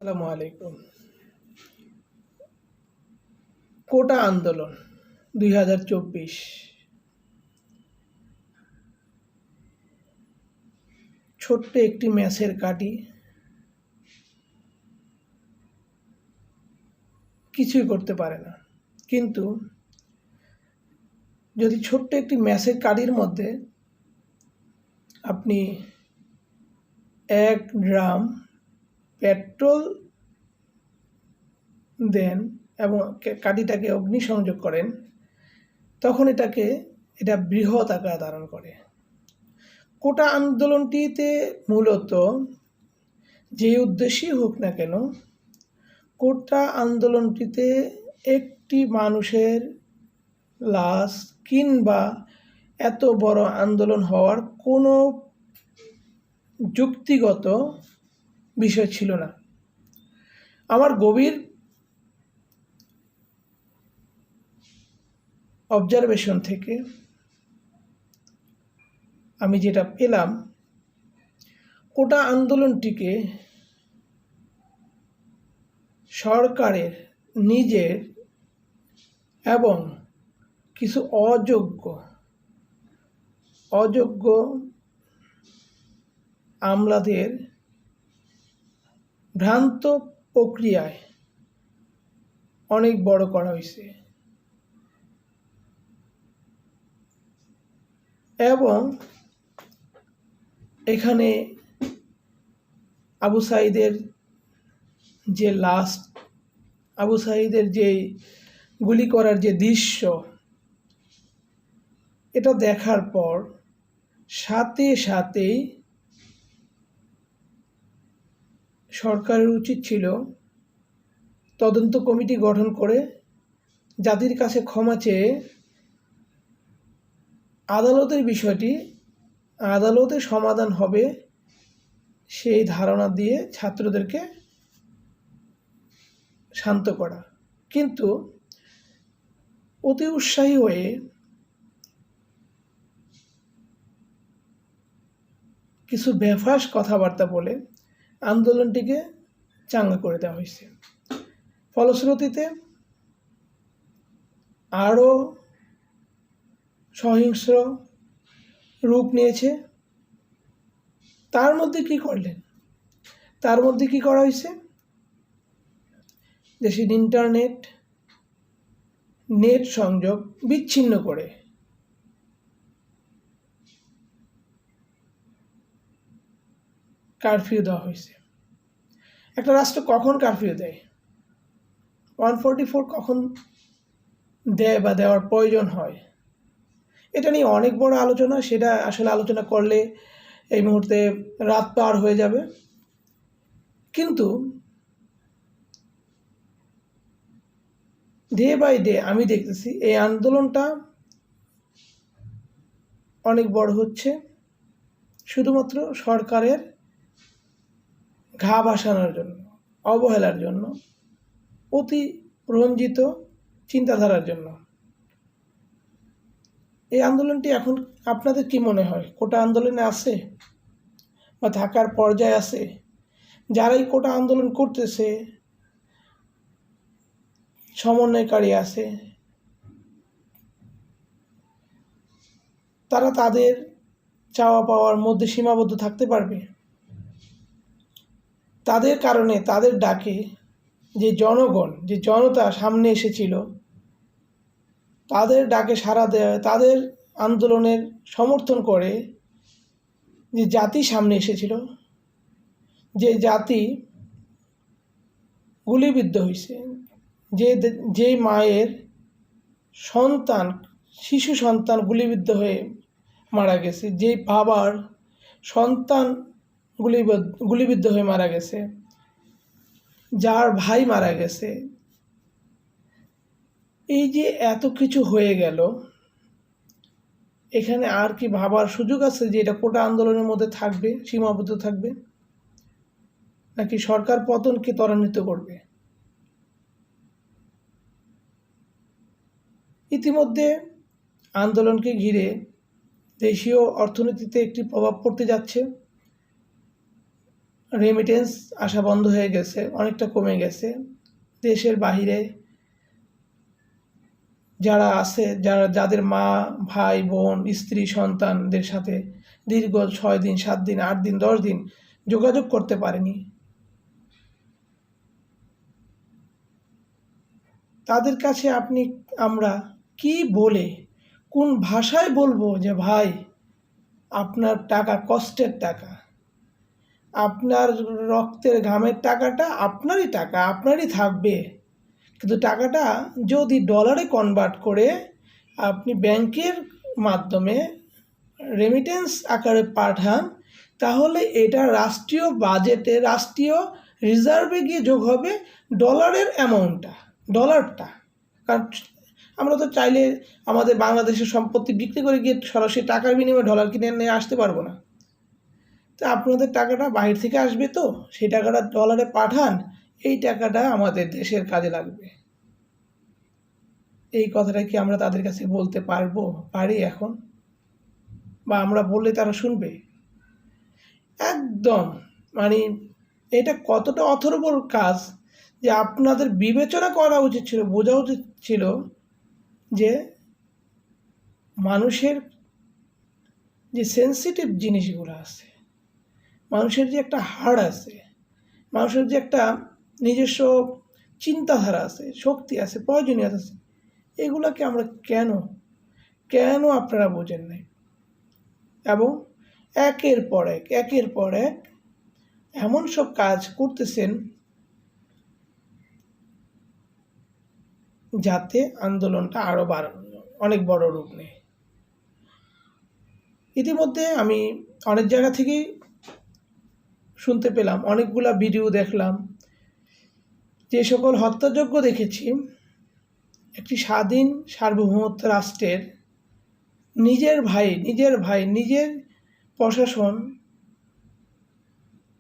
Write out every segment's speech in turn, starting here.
আসসালামু আলাইকুম। কোটা আন্দোলন 2024 ছোট্ট একটি ম্যাচের কাটি, কিছুই করতে পারে না। কিন্তু যদি ছোট্ট একটি ম্যাচের কাঠির মধ্যে আপনি 1 ড্রাম পেট্রোল দেন এবং কাঠিটাকে অগ্নিসংযোগ করেন, তখন এটা বৃহৎ আকার ধারণ করে। কোটা আন্দোলনটিতে মূলত যে উদ্দেশ্যই হোক না কেন, কোটা আন্দোলনটিতে একটি মানুষের লাশ কিংবা এত বড় আন্দোলন হওয়ার কোনো যুক্তিগত বিষয় ছিল না। আমার গভীর অবজারভেশন থেকে আমি যেটা পেলাম, কোটা আন্দোলনটিকে সরকারের নিজের এবং কিছু অযোগ্য আমলাদের ভ্রান্ত প্রক্রিয়ায় অনেক বড় করা হয়েছে এবং এখানে আবু সাঈদের যে গুলি করার যে দৃশ্য, এটা দেখার পর সাথেই সরকারের উচিত ছিল তদন্ত কমিটি গঠন করে জাতির কাছে ক্ষমা চেয়ে আদালতে সমাধান হবে সেই ধারণা দিয়ে ছাত্রদেরকে শান্ত করা। কিন্তু অতি উৎসাহী হয়ে কিছু বেফাঁস কথাবার্তা বলে আন্দোলনটিকে চাঙ্গা করে দেওয়া হয়েছে। ফলশ্রুতিতে আরও সহিংস্র রূপ নিয়েছে। তার মধ্যে কি করা হয়েছে? দেশের নেট সংযোগ বিচ্ছিন্ন করে কারফিউ দেওয়া হয়েছে। একটা রাষ্ট্র কখন কারফিউ দেয়, 144 কখন দেয় বা দেওয়ার প্রয়োজন হয়, এটা নিয়ে অনেক বড় আলোচনা। সেটা আসলে আলোচনা করলে এই মুহূর্তে রাত পার হয়ে যাবে। কিন্তু ডে বাই ডে আমি দেখতেছি এই আন্দোলনটা অনেক বড় হচ্ছে শুধুমাত্র সরকারের ঘা ভাসানোর জন্য, অবহেলার জন্য, অতি রঞ্জিত চিন্তাধারার জন্য। এই আন্দোলনটি এখন আপনাদের কি মনে হয় কোটা আন্দোলনে আছে বা থাকার পর্যায়ে আছে? যারাই কোটা আন্দোলন করতেছে, সমন্বয়কারী আছে, তারা তাদের চাওয়া পাওয়ার মধ্যে সীমাবদ্ধ থাকতে পারবে? তাদের কারণে, তাদের ডাকে যে জনতা সামনে এসেছিল, তাদের ডাকে সাড়া দেয়, তাদের আন্দোলনের সমর্থন করে যে জাতি সামনে এসেছিল, যে জাতি গুলিবিদ্ধ হয়েছে, যে মায়ের শিশু সন্তান গুলিবিদ্ধ হয়ে মারা গেছে, যে বাবার সন্তান গুলিবিদ্ধ হয়ে মারা গেছে, যার ভাই মারা গেছে, এই যে এত কিছু হয়ে গেল, এখানে আর কি ভাবার সুযোগ আছে যে এটা কোটা আন্দোলনের মধ্যে থাকবে, সীমাবদ্ধ থাকবে, নাকি সরকার পতনকে ত্বরান্বিত করবে? ইতিমধ্যে আন্দোলনকে ঘিরে দেশীয় অর্থনীতিতে একটি প্রভাব পড়তে যাচ্ছে। রেমিটেন্স আসা বন্ধ হয়ে গেছে, অনেকটা কমে গেছে। দেশের বাহিরে যারা আছে, যাদের মা, ভাই, বোন, স্ত্রী, সন্তানদের সাথে দীর্ঘ 6 দিন, 7 দিন, 8 দিন, 10 দিন যোগাযোগ করতে পারেনি, তাদের কাছে আমরা কি বলে, কোন ভাষায় বলবো যে ভাই আপনার টাকা কষ্টের টাকা, আপনার রক্তের ঘামের টাকাটা আপনারই টাকা, আপনারই থাকবে, কিন্তু টাকাটা যদি ডলারে কনভার্ট করে আপনি ব্যাংকের মাধ্যমে রেমিটেন্স আকারে পাঠান, তাহলে এটা রাষ্ট্রীয় বাজেটে, রাষ্ট্রীয় রিজার্ভে গিয়ে যোগ হবে ডলারের অ্যামাউন্টটা, ডলারটা। কারণ আমরা তো চাইলে আমাদের বাংলাদেশের সম্পত্তি বিক্রি করে গিয়ে সরাসরি টাকার বিনিময়ে ডলার কিনে নিয়ে আসতে পারবো না। তো আপনাদের টাকাটা বাহির থেকে আসবে, তো সেই টাকাটা ডলারে পাঠান, এই টাকাটা আমাদের দেশের কাজে লাগবে। এই কথাটা কি আমরা তাদের কাছে বলতে পারি এখন? বা আমরা বললে তারা শুনবে? একদম, মানে এটা কতটা অথর্বর কাজ যে আপনাদের বিবেচনা করা উচিত ছিল, বোঝা উচিত ছিল যে মানুষের যে সেন্সিটিভ জিনিসগুলো আছে, মানুষের যে একটা হাড় আছে, মানুষের যে একটা নিজস্ব চিন্তাধারা আছে, শক্তি আছে, প্রয়োজনীয়তা আছে, এগুলোকে আমরা কেন আপনারা বোঝেন নাই? এবং একের পর এক এমন সব কাজ করতেছেন যাতে আন্দোলনটা আরও অনেক বড় রূপ নেয়। ইতিমধ্যে আমি অনেক জায়গা থেকেই শুনতে পেলাম, অনেকগুলা ভিডিও দেখলাম, যে সকল হত্যাযজ্ঞ দেখেছি, একটি স্বাধীন সার্বভৌমত্ব রাষ্ট্রের নিজের প্রশাসন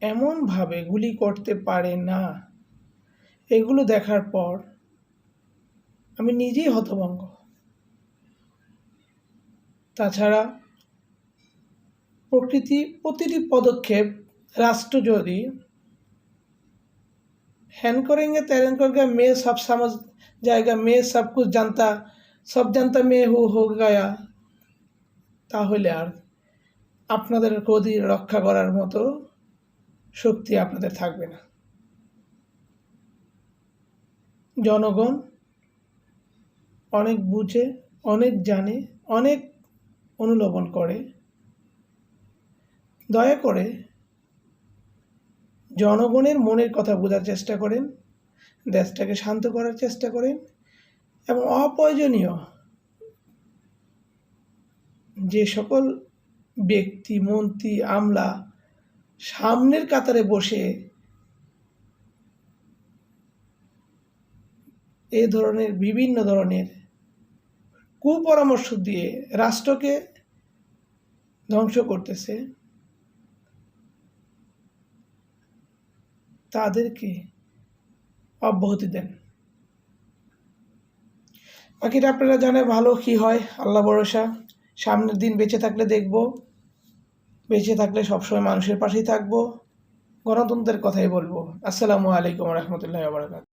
এমনভাবে গুলি করতে পারে না। এগুলো দেখার পর আমি নিজেই হতভম্ব। তাছাড়া প্রতিটি পদক্ষেপ রাষ্ট্র যদি हैन करेंगे तैरेन करके मैं सब समझ जाएगा, मैं सब कुछ सब जानता मैं हो गया, তাহলে আর আপনাদের গদি রক্ষা করার মতো শক্তি আপনাদের থাকবে না। জনগণ অনেক বুঝে, অনেক জানে, অনেক অনুধাবন করে। দয়া করে জনগণের মনের কথা বোঝার চেষ্টা করেন, দেশটাকে শান্ত করার চেষ্টা করেন, এবং অপ্রয়োজনীয় যে সকল ব্যক্তি, মন্ত্রী, আমলা সামনের কাতারে বসে বিভিন্ন ধরনের কুপরামর্শ দিয়ে রাষ্ট্রকে ধ্বংস করতেছে, তাদেরকে অব্যাহতি দেন। বাকিটা আপনারা জানেন ভালো কি হয়, আল্লাহ ভরসা। সামনের দিন বেঁচে থাকলে দেখব, বেঁচে থাকলে সবসময় মানুষের পাশেই থাকবো, গণতন্ত্রের কথাই বলবো। আসসালামু আলাইকুম রহমতুল্লাহি ওয়া বারাকাতুহু।